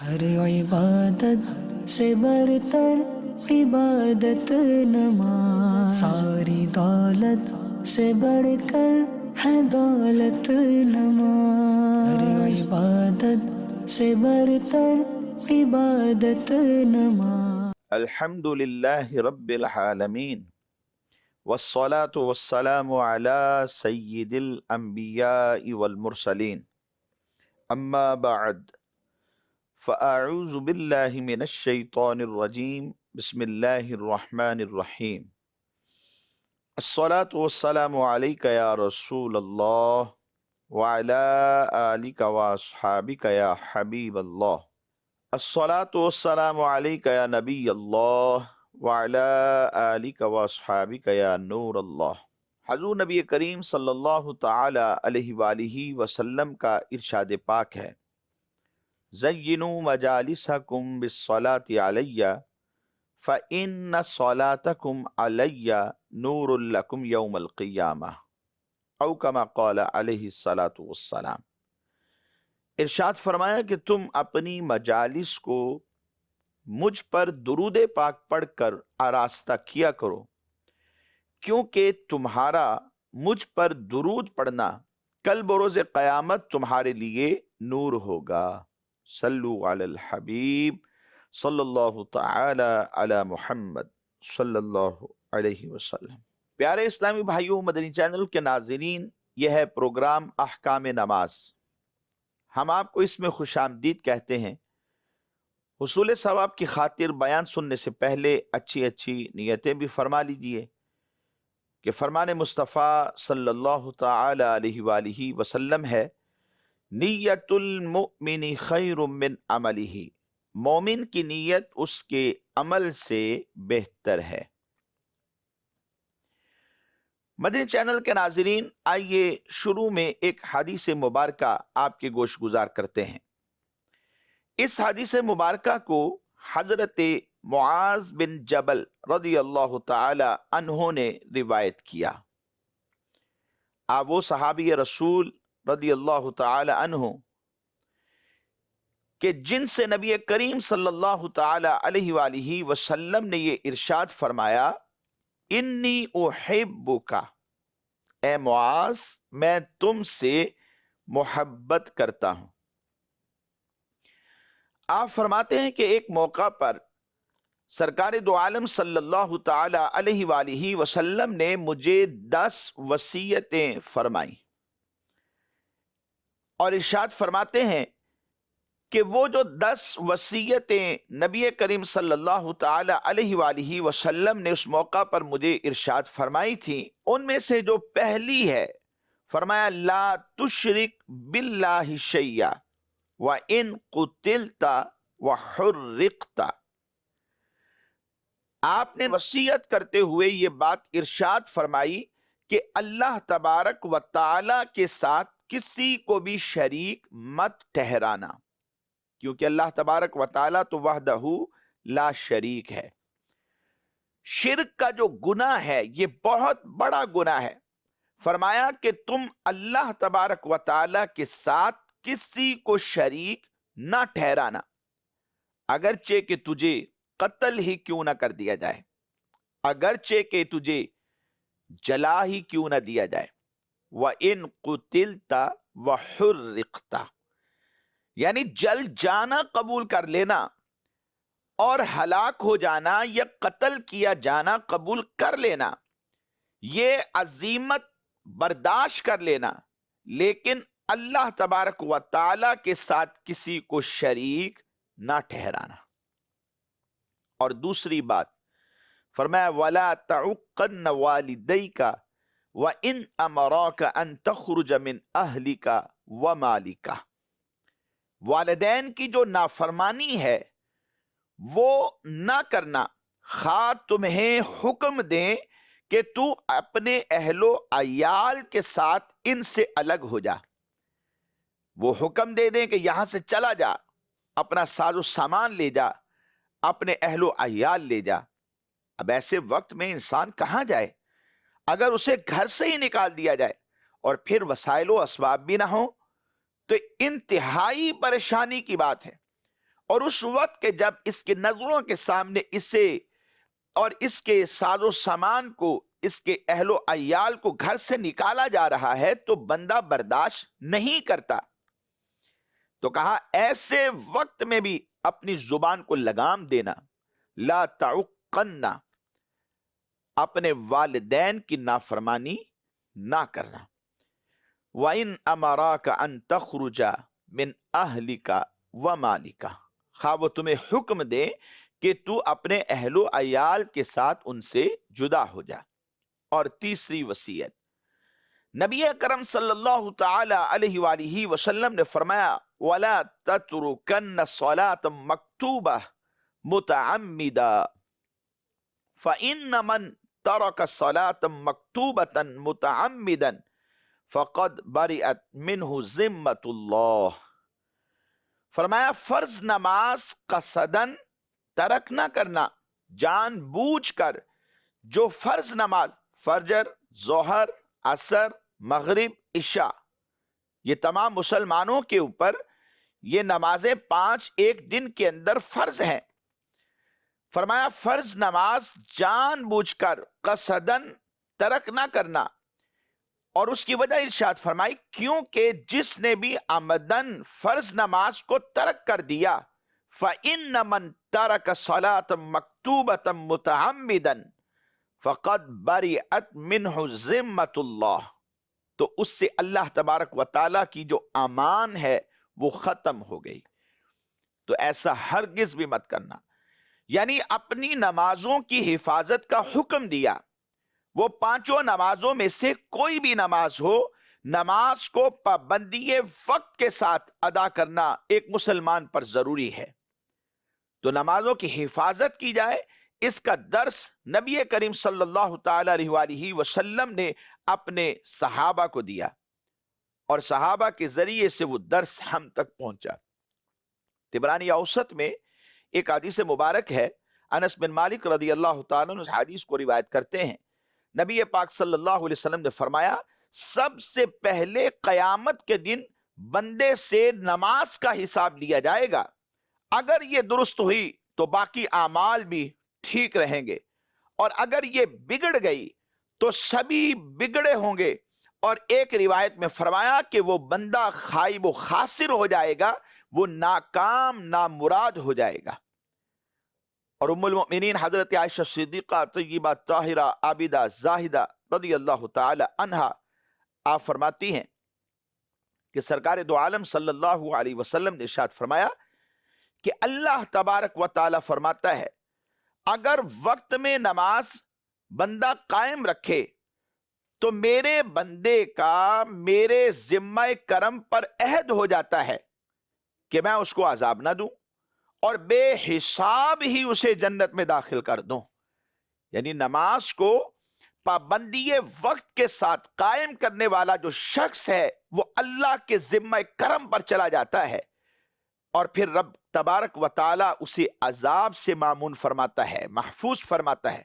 ہر عبادت سے برتر عبادت نماز، ساری دولت سے بڑھ کر ہے دولت نماز، ہر عبادت سے برتر عبادت نماز۔ الحمد للہ رب العالمین والصلاة والسلام علی سید الانبیاء والمرسلین، اما بعد فاعوذ باللہ من الشیطان الرجیم، بسم اللہ الرحمن الرحیم۔ الصلاة والسلام علیک یا رسول اللہ وعلی آلک واصحابک یا حبیب اللہ۔ الصلاة والسلام علیک یا نبی اللہ وعلی آلک واصحابک یا نور اللہ۔ حضور نبی کریم صلی اللہ تعالی علیہ وآلہ وسلم کا ارشاد پاک ہے، زینوا مجالسکم بالصلاة علی فإن صلاتکم علی نور لکم یوم القیامہ، او کما قال علیہ الصلاۃ والسلام۔ ارشاد فرمایا کہ تم اپنی مجالس کو مجھ پر درود پاک پڑھ کر آراستہ کیا کرو، کیونکہ تمہارا مجھ پر درود پڑھنا کل بروز قیامت تمہارے لیے نور ہوگا۔ صلو علی الحبیب صلی اللہ تعالی علی محمد صلی اللہ علیہ وسلم۔ پیارے اسلامی بھائیوں، مدنی چینل کے ناظرین، یہ ہے پروگرام احکام نماز۔ ہم آپ کو اس میں خوش آمدید کہتے ہیں۔ حصول ثواب کی خاطر بیان سننے سے پہلے اچھی نیتیں بھی فرما لیجئے کہ فرمان مصطفیٰ صلی اللہ تعالی علیہ وآلہ وسلم ہے، نیت المؤمن خیر من عملہ، مومن کی نیت اس کے عمل سے بہتر ہے۔ مدنی چینل کے ناظرین، آئیے شروع میں ایک حدیث مبارکہ آپ کے گوش گزار کرتے ہیں۔ اس حدیث مبارکہ کو حضرت معاذ بن جبل رضی اللہ تعالی عنہ نے روایت کیا۔ آپ وہ صحابی رسول رضی اللہ تعالی عنہ کہ جن سے نبی کریم صلی اللہ تعالی علیہ وآلہ وسلم نے یہ ارشاد فرمایا، انی احبک، اے معاذ میں تم سے محبت کرتا ہوں۔ آپ فرماتے ہیں کہ ایک موقع پر سرکار دو عالم صلی اللہ تعالی علیہ وآلہ وسلم نے مجھے 10 وصیتیں فرمائیں، اور ارشاد فرماتے ہیں کہ وہ جو 10 وصیتیں نبی کریم صلی اللہ تعالی علیہ وآلہ وسلم نے اس موقع پر مجھے ارشاد فرمائی تھی، ان میں سے جو پہلی ہے، فرمایا لا تشرک باللہ شیئا وَإِن قُتِلْتَ وَحُرِّقْتَ۔ آپ نے وصیت کرتے ہوئے یہ بات ارشاد فرمائی کہ اللہ تبارک و تعالی کے ساتھ کسی کو بھی شریک مت ٹھہرانا، کیونکہ اللہ تبارک و تعالی تو وحدہ لا شریک ہے۔ شرک کا جو گناہ ہے یہ بہت بڑا گناہ ہے۔ فرمایا کہ تم اللہ تبارک و تعالی کے ساتھ کسی کو شریک نہ ٹھہرانا، اگرچہ کہ تجھے قتل ہی کیوں نہ کر دیا جائے، اگرچہ کہ تجھے جلا ہی کیوں نہ دیا جائے۔ وَإِن قُتِلْتَ وَحُرِّقْتَ، یعنی جل جانا قبول کر لینا اور ہلاک ہو جانا یا قتل کیا جانا قبول کر لینا، یہ عزیمت برداشت کر لینا، لیکن اللہ تبارک و تعالی کے ساتھ کسی کو شریک نہ ٹھہرانا۔ اور دوسری بات فرمایا وَلَا تَعُقَّنَّ وَالِدَيْكَ وَإِنْ أَمَرَاكَ أَن تَخْرُجَ مِنْ أَهْلِكَ وَمَالِكَ، والدین کی جو نافرمانی ہے وہ نہ کرنا، خواہ تمہیں حکم دیں کہ تو اپنے اہل و عیال کے ساتھ ان سے الگ ہو جا، وہ حکم دے دیں کہ یہاں سے چلا جا، اپنا ساز و سامان لے جا، اپنے اہل و عیال لے جا۔ اب ایسے وقت میں انسان کہاں جائے؟ اگر اسے گھر سے ہی نکال دیا جائے اور پھر وسائل و اسباب بھی نہ ہوں تو انتہائی پریشانی کی بات ہے۔ اور اس وقت کے جب اس کے نظروں کے سامنے اسے اور اس کے ساز و سامان کو، اس کے اہل و عیال کو گھر سے نکالا جا رہا ہے تو بندہ برداشت نہیں کرتا. تو کہا ایسے وقت میں بھی اپنی زبان کو لگام دینا. لا تعقن، اپنے والدین کی نافرمانی نہ کرنا. وَإِنْ أَمَرَاكَ أَن تَخْرُجَ مِنْ أَهْلِكَ وَمَالِكَ، خواہ وہ تمہیں حکم دے کہ تو اپنے اہل و عیال کے ساتھ ان سے جدا ہو جا. اور تیسری وصیت، نبی اکرم صلی اللہ تعالی علیہ وآلہ وسلم نے فرمایا وَلَا تَتْرُكَنَّ صَلَاةً مَكْتُوبَةً مُتَعَمِّدًا فَإِنَّ مَنْ تَرَكَ صَلَاةً مَكْتُوبَةً مُتَعَمِّدًا فَقَدْ بَرِئَتْ مِنْهُ ذِمَّةُ اللَّهِ. فرمایا فرض نماز قصداً ترک نہ کرنا، جان بوجھ کر. جو فرض نماز فجر، ظہر، عصر، مغرب، عشاء، یہ تمام مسلمانوں کے اوپر یہ نمازیں 5 ایک دن کے اندر فرض ہیں. فرمایا فرض نماز جان بوجھ کر قصداً ترک نہ کرنا. اور اس کی وجہ ارشاد فرمائی کیونکہ جس نے بھی عمدن فرض نماز کو ترک کر دیا فَإِنَّ مَن تَرَكَ صَلَاةً مَكْتُوبَةً مُتَعَمِّدًا فَقَدْ بَرِئَتْ مِنْهُ ذِمَّةُ اللَّهِ، تو اس سے اللہ تبارک و تعالیٰ کی جو امان ہے وہ ختم ہو گئی. تو ایسا ہرگز بھی مت کرنا. یعنی اپنی نمازوں کی حفاظت کا حکم دیا. وہ 5 نمازوں میں سے کوئی بھی نماز ہو، نماز کو پابندی وقت کے ساتھ ادا کرنا ایک مسلمان پر ضروری ہے. تو نمازوں کی حفاظت کی جائے، اس کا درس نبی کریم صلی اللہ تعالی علیہ وآلہ وسلم نے اپنے صحابہ کو دیا اور صحابہ کے ذریعے سے وہ درس ہم تک پہنچا. طبرانی اوسط میں ایک حدیث مبارک ہے، انس بن مالک رضی اللہ تعالیٰ عنہ اس حدیث کو روایت کرتے ہیں. نبی پاک صلی اللہ علیہ وسلم نے فرمایا سب سے پہلے قیامت کے دن بندے سے نماز کا حساب لیا جائے گا. اگر یہ درست ہوئی تو باقی اعمال بھی ٹھیک رہیں گے، اور اگر یہ بگڑ گئی تو سبھی بگڑے ہوں گے. اور ایک روایت میں فرمایا کہ وہ بندہ خائب و خاسر ہو جائے گا، وہ ناکام نامراد ہو جائے گا. اور ام المؤمنین حضرت عائشہ صدیقہ طیبہ طاہرہ عابدہ زاہدہ رضی اللہ تعالی عنہا آپ فرماتی ہیں کہ سرکار دو عالم صلی اللہ علیہ وسلم نے ارشاد فرمایا کہ اللہ تبارک و تعالی فرماتا ہے اگر وقت میں نماز بندہ قائم رکھے تو میرے بندے کا میرے ذمہ کرم پر عہد ہو جاتا ہے کہ میں اس کو عذاب نہ دوں اور بے حساب ہی اسے جنت میں داخل کر دوں. یعنی نماز کو پابندی وقت کے ساتھ قائم کرنے والا جو شخص ہے وہ اللہ کے ذمہ کرم پر چلا جاتا ہے اور پھر رب تبارک و تعالی اسے عذاب سے مامون فرماتا ہے، محفوظ فرماتا ہے،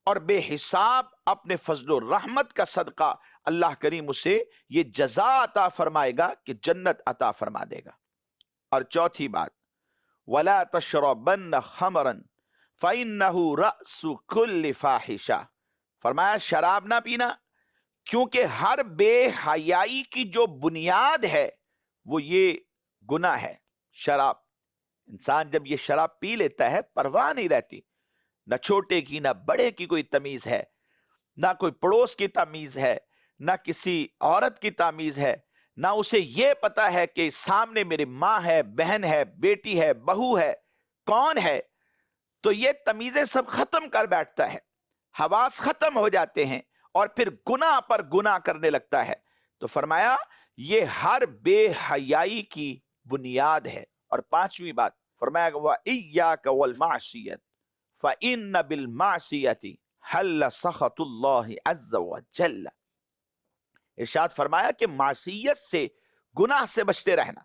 اور بے حساب اپنے فضل و رحمت کا صدقہ اللہ کریم اسے یہ جزا عطا فرمائے گا کہ جنت عطا فرما دے گا. اور چوتھی بات وَلَا تَشْرَبَنَّ خَمْرًا فَإِنَّهُ رَأْسُ كُلِّ فَاحِشَةٍ، فرمایا شراب نہ پینا کیونکہ ہر بے حیائی کی جو بنیاد ہے وہ یہ گناہ ہے. شراب، انسان جب یہ شراب پی لیتا ہے پرواہ نہیں رہتی، نہ چھوٹے کی نہ بڑے کی کوئی تمیز ہے، نہ کوئی پڑوس کی تمیز ہے، نہ کسی عورت کی تمیز ہے، نہ اسے یہ پتا ہے کہ سامنے میری ماں ہے، بہن ہے، بیٹی ہے، بہو ہے، کون ہے. تو یہ تمیزیں سب ختم کر بیٹھتا ہے، حواس ختم ہو جاتے ہیں اور پھر گناہ پر گناہ کرنے لگتا ہے. تو فرمایا یہ ہر بے حیائی کی بنیاد ہے. اور پانچویں بات فرمایا وَإِيَّاكَ وَالْمَعْصِيَةِ فَإِنَّ بِالْمَعْصِيَةِ حَلَّ سَخَطُ اللَّهِ عَزَّ وَجَلَّ. ارشاد فرمایا کہ معصیت سے، گناہ سے بچتے رہنا.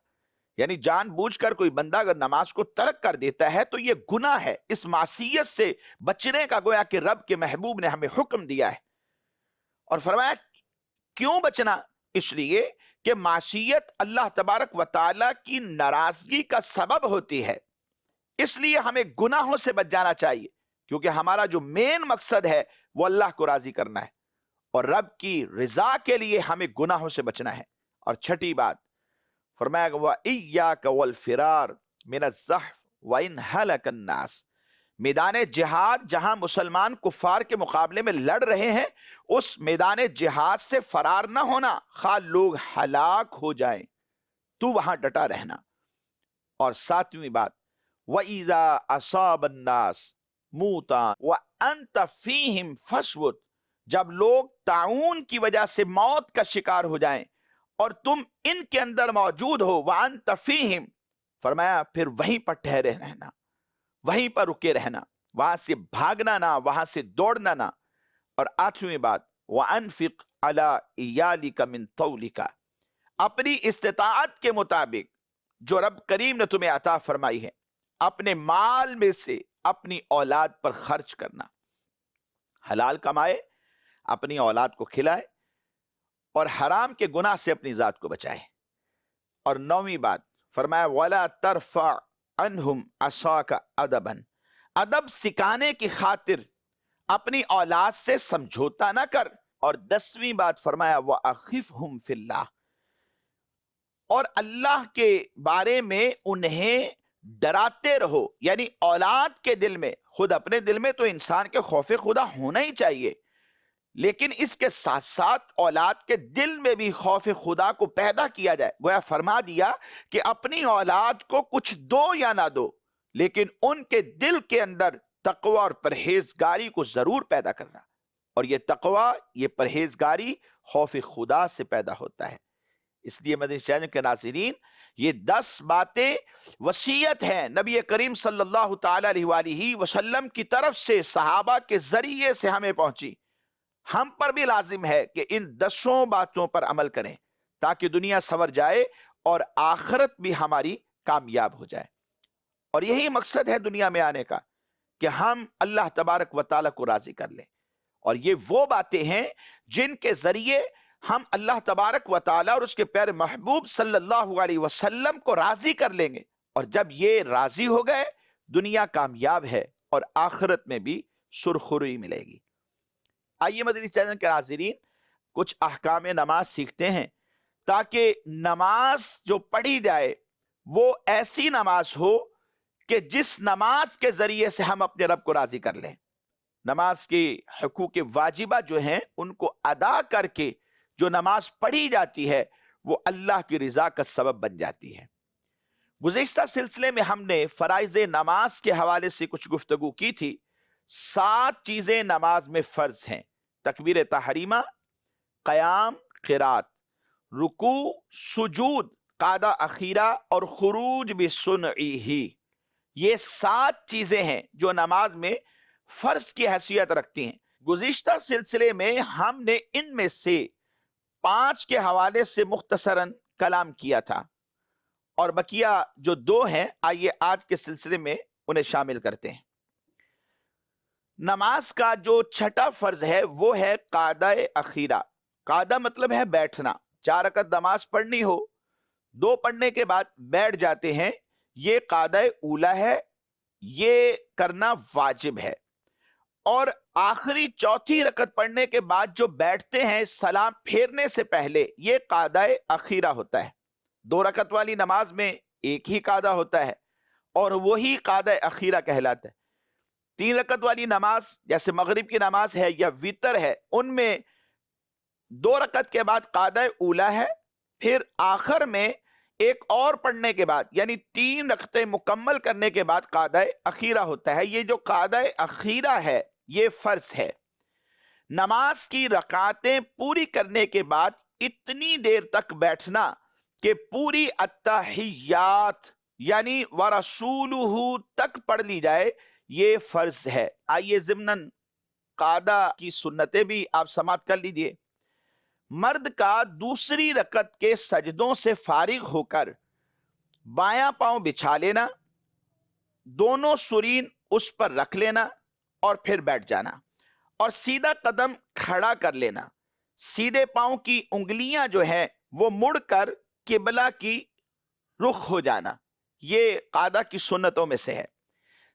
یعنی جان بوجھ کر کوئی بندہ اگر نماز کو ترک کر دیتا ہے تو یہ گناہ ہے. اس معصیت سے بچنے کا گویا کہ رب کے محبوب نے ہمیں حکم دیا ہے. اور فرمایا کیوں بچنا؟ اس لیے کہ معصیت اللہ تبارک و تعالی کی ناراضگی کا سبب ہوتی ہے. اس لیے ہمیں گناہوں سے بچ جانا چاہیے، کیونکہ ہمارا جو مین مقصد ہے وہ اللہ کو راضی کرنا ہے، اور رب کی رضا کے لیے ہمیں گناہوں سے بچنا ہے۔ اور چھٹی بات فرمایا کہ وَإِيَّاكَ وَالْفِرَارَ مِنَ الزَّحْفِ وَإِنْ هَلَكَ النَّاسِ، میدان جہاد جہاں مسلمان کفار کے مقابلے میں لڑ رہے ہیں، اس میدان جہاد سے فرار نہ ہونا، خواہ لوگ ہلاک ہو جائیں تو وہاں ڈٹا رہنا۔ اور ساتویں بات وَإِذَا أَصَابَ النَّاسِ مُوتًا وَأَنْتَ فِيهِمْ فَاسْبُتْ، جب لوگ طاعون کی وجہ سے موت کا شکار ہو جائیں اور تم ان کے اندر موجود ہو، وَأَنْتَ فِيهِمْ، فرمایا پھر وہیں پر ٹھہرے رہنا، وہیں پر رکے رہنا، وہاں سے بھاگنا نہ، وہاں سے دوڑنا نہ۔ اور آٹھویں بات وَأَنفِقْ عَلَىٰ إِيَالِكَ مِن طَوْلِكَ، اپنی استطاعت کے مطابق جو رب کریم نے تمہیں عطا فرمائی ہے، اپنے مال میں سے اپنی اولاد پر خرچ کرنا، حلال کمائے، اپنی اولاد کو کھلائے، اور حرام کے گناہ سے اپنی ذات کو بچائے۔ اور نویں بات فرمایا وَلَا تَرْفَعْ عَنْهُمْ عَصَاكَ أَدَبًا، ادب سکھانے کی خاطر اپنی اولاد سے سمجھوتا نہ کر۔ اور 10ویں بات فرمایا وَأَخِفْهُمْ فِي اللَّهِ، اور اللہ کے بارے میں انہیں ڈراتے رہو، یعنی اولاد کے دل میں، خود اپنے دل میں تو انسان کے خوف خدا ہونا ہی چاہیے، لیکن اس کے ساتھ ساتھ اولاد کے دل میں بھی خوف خدا کو پیدا کیا جائے۔ گویا فرما دیا کہ اپنی اولاد کو کچھ دو یا نہ دو، لیکن ان کے دل کے اندر تقوی اور پرہیزگاری کو ضرور پیدا کرنا، اور یہ تقوی، یہ پرہیزگاری خوف خدا سے پیدا ہوتا ہے۔ اس لیے مدنی چینل کے ناظرین، یہ 10 باتیں وصیت ہیں نبی کریم صلی اللہ تعالی علیہ وآلہ وسلم کی طرف سے، صحابہ کے ذریعے سے ہمیں پہنچی۔ ہم پر بھی لازم ہے کہ ان 10 باتوں پر عمل کریں تاکہ دنیا سنور جائے اور آخرت بھی ہماری کامیاب ہو جائے۔ اور یہی مقصد ہے دنیا میں آنے کا، کہ ہم اللہ تبارک و تعالیٰ کو راضی کر لیں۔ اور یہ وہ باتیں ہیں جن کے ذریعے ہم اللہ تبارک و تعالیٰ اور اس کے پیارے محبوب صلی اللہ علیہ وسلم کو راضی کر لیں گے، اور جب یہ راضی ہو گئے دنیا کامیاب ہے اور آخرت میں بھی سرخروئی ملے گی۔ آئیے مدنی چینل کے ناظرین کچھ احکام نماز سیکھتے ہیں، تاکہ نماز جو پڑھی جائے وہ ایسی نماز ہو کہ جس نماز کے ذریعے سے ہم اپنے رب کو راضی کر لیں۔ نماز کی حقوق واجبہ جو ہیں ان کو ادا کر کے جو نماز پڑھی جاتی ہے وہ اللہ کی رضا کا سبب بن جاتی ہے۔ گزشتہ سلسلے میں ہم نے فرائض نماز کے حوالے سے کچھ گفتگو کی تھی۔ 7 چیزیں نماز میں فرض ہیں: تکبیر تحریمہ، قیام، قرات، رکوع، سجود، قعدہ اخیرہ اور خروج بسنعہ۔ یہ 7 چیزیں ہیں جو نماز میں فرض کی حیثیت رکھتی ہیں۔ گزشتہ سلسلے میں ہم نے ان میں سے 5 کے حوالے سے مختصراً کلام کیا تھا، اور بقیہ جو 2 ہیں آئیے آج کے سلسلے میں انہیں شامل کرتے ہیں۔ نماز کا جو 6واں فرض ہے وہ ہے قعدہ اخیرہ۔ قعدہ مطلب ہے بیٹھنا۔ 4 رکعت نماز پڑھنی ہو، 2 پڑھنے کے بعد بیٹھ جاتے ہیں، یہ قعدہ اولا ہے، یہ کرنا واجب ہے۔ اور آخری 4تھی رکعت پڑھنے کے بعد جو بیٹھتے ہیں سلام پھیرنے سے پہلے، یہ قعدہ اخیرہ ہوتا ہے۔ 2 رکعت والی نماز میں ایک ہی قعدہ ہوتا ہے اور وہی قعدہ اخیرہ کہلاتا ہے۔ 3 رکعت والی نماز جیسے مغرب کی نماز ہے یا وتر ہے، ان میں 2 رکعت کے بعد قعدہ اولا ہے، پھر آخر میں ایک اور پڑھنے کے بعد یعنی 3 رکعتیں مکمل کرنے کے بعد قعدہ اخیرہ ہوتا ہے۔ یہ جو قعدہ اخیرہ ہے یہ فرض ہے۔ نماز کی رکعتیں پوری کرنے کے بعد اتنی دیر تک بیٹھنا کہ پوری التحیات یعنی ورسولہ تک پڑھ لی جائے، یہ فرض ہے۔ آئیے ضمناً قعدہ کی سنتیں بھی آپ سماعت کر لیجئے۔ مرد کا دوسری رکعت کے سجدوں سے فارغ ہو کر بایاں پاؤں بچھا لینا، دونوں سرین اس پر رکھ لینا اور پھر بیٹھ جانا، اور سیدھا قدم کھڑا کر لینا۔ سیدھے پاؤں کی انگلیاں جو ہیں وہ مڑ کر قبلہ کی رخ ہو جانا، یہ قعدہ کی سنتوں میں سے ہے۔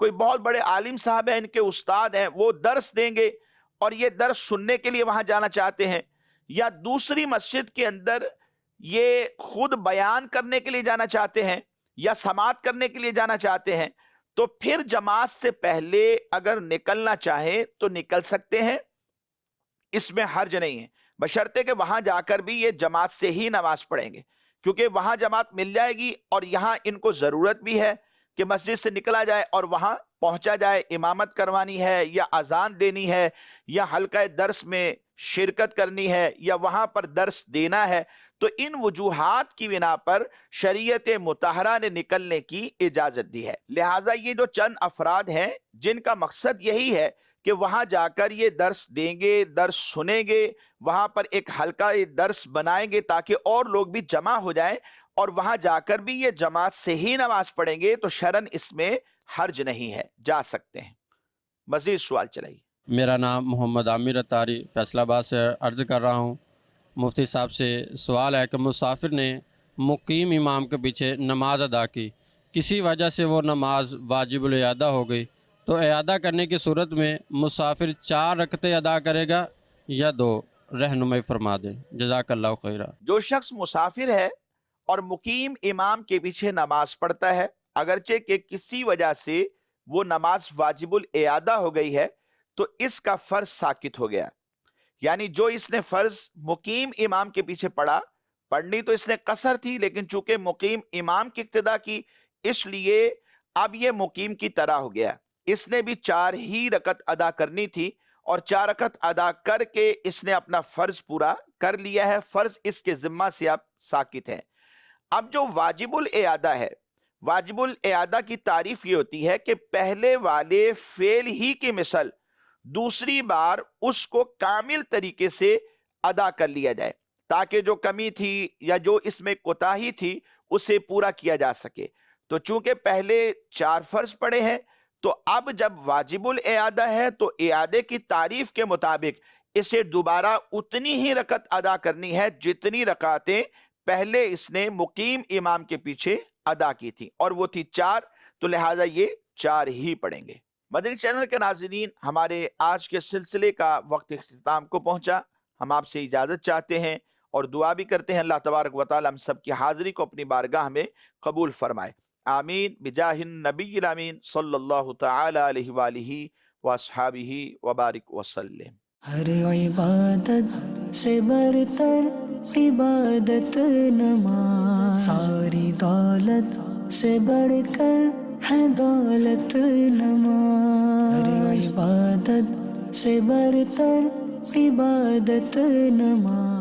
کوئی بہت بڑے عالم صاحب ہیں، ان کے استاد ہیں، وہ درس دیں گے اور یہ درس سننے کے لیے وہاں جانا چاہتے ہیں، یا دوسری مسجد کے اندر یہ خود بیان کرنے کے لیے جانا چاہتے ہیں یا سماعت کرنے کے لیے جانا چاہتے ہیں، تو پھر جماعت سے پہلے اگر نکلنا چاہیں تو نکل سکتے ہیں، اس میں حرج نہیں ہے، بشرطے کہ وہاں جا کر بھی یہ جماعت سے ہی نماز پڑھیں گے، کیونکہ وہاں جماعت مل جائے گی اور یہاں ان کو ضرورت بھی ہے کہ مسجد سے نکلا جائے اور وہاں پہنچا جائے، امامت کروانی ہے یا اذان دینی ہے یا حلقہ درس میں شرکت کرنی ہے یا وہاں پر درس دینا ہے، تو ان وجوہات کی بنا پر شریعت مطہرہ نے نکلنے کی اجازت دی ہے۔ لہٰذا یہ جو چند افراد ہیں جن کا مقصد یہی ہے کہ وہاں جا کر یہ درس دیں گے، درس سنیں گے، وہاں پر ایک حلقہ درس بنائیں گے تاکہ اور لوگ بھی جمع ہو جائیں اور وہاں جا کر بھی یہ جماعت سے ہی نماز پڑھیں گے، تو شرعاً اس میں حرج نہیں ہے، جا سکتے ہیں۔ مزید سوال چلائیے۔ میرا نام محمد عامر اتاری فیصل آباد سے عرض کر رہا ہوں، مفتی صاحب سے سوال ہے کہ مسافر نے مقیم امام کے پیچھے نماز ادا کی، کسی وجہ سے وہ نماز واجب الاعادہ ہو گئی، تو اعادہ کرنے کی صورت میں مسافر 4 رکعتیں ادا کرے گا یا 2؟ رہنمائی فرما دیں، جزاک اللہ خیرہ۔ جو شخص مسافر ہے اور مقیم امام کے پیچھے نماز پڑھتا ہے، اگرچہ کہ کسی وجہ سے وہ نماز واجب الاعادہ ہو گئی ہے، تو اس کا فرض ساقط ہو گیا، یعنی جو اس نے فرض مقیم امام کے پیچھے پڑھنی تو اس نے قصر تھی، لیکن چونکہ مقیم امام کی اقتداء کی، اس لیے اب یہ مقیم کی طرح ہو گیا، اس نے بھی 4 ہی رکعت ادا کرنی تھی اور 4 رکعت ادا کر کے اس نے اپنا فرض پورا کر لیا ہے، فرض اس کے ذمہ سے اب ساقط ہے۔ اب جو واجب الاعادہ ہے، واجب الاعادہ کی تعریف یہ ہوتی ہے کہ پہلے والے فعل ہی کی مثل دوسری بار اس کو کامل طریقے سے ادا کر لیا جائے، تاکہ جو کمی تھی یا جو اس میں کوتاہی تھی اسے پورا کیا جا سکے۔ تو چونکہ پہلے 4 فرض پڑے ہیں، تو اب جب واجب الاعادہ ہے تو اعادے کی تعریف کے مطابق اسے دوبارہ اتنی ہی رکعت ادا کرنی ہے جتنی رکعتیں پہلے اس نے مقیم امام کے پیچھے ادا کی تھی، اور وہ تھی 4، تو لہٰذا یہ 4 ہی پڑھیں گے۔ مدنی چینل کے ناظرین، ہمارے آج کے سلسلے کا وقت اختتام کو پہنچا، ہم آپ سے اجازت چاہتے ہیں اور دعا بھی کرتے ہیں اللہ تبارک و تعالی ہم سب کی حاضری کو اپنی بارگاہ میں قبول فرمائے، آمین بجاہ النبی الامین صلی اللہ تعالی علیہ وآلہ واصحابہ وبارک وسلم۔ ہر عبادت سے برتر عبادت نماز، ساری دولت سے بڑھ کر ہے دولت نماز، ہر عبادت سے برتر عبادت نماز۔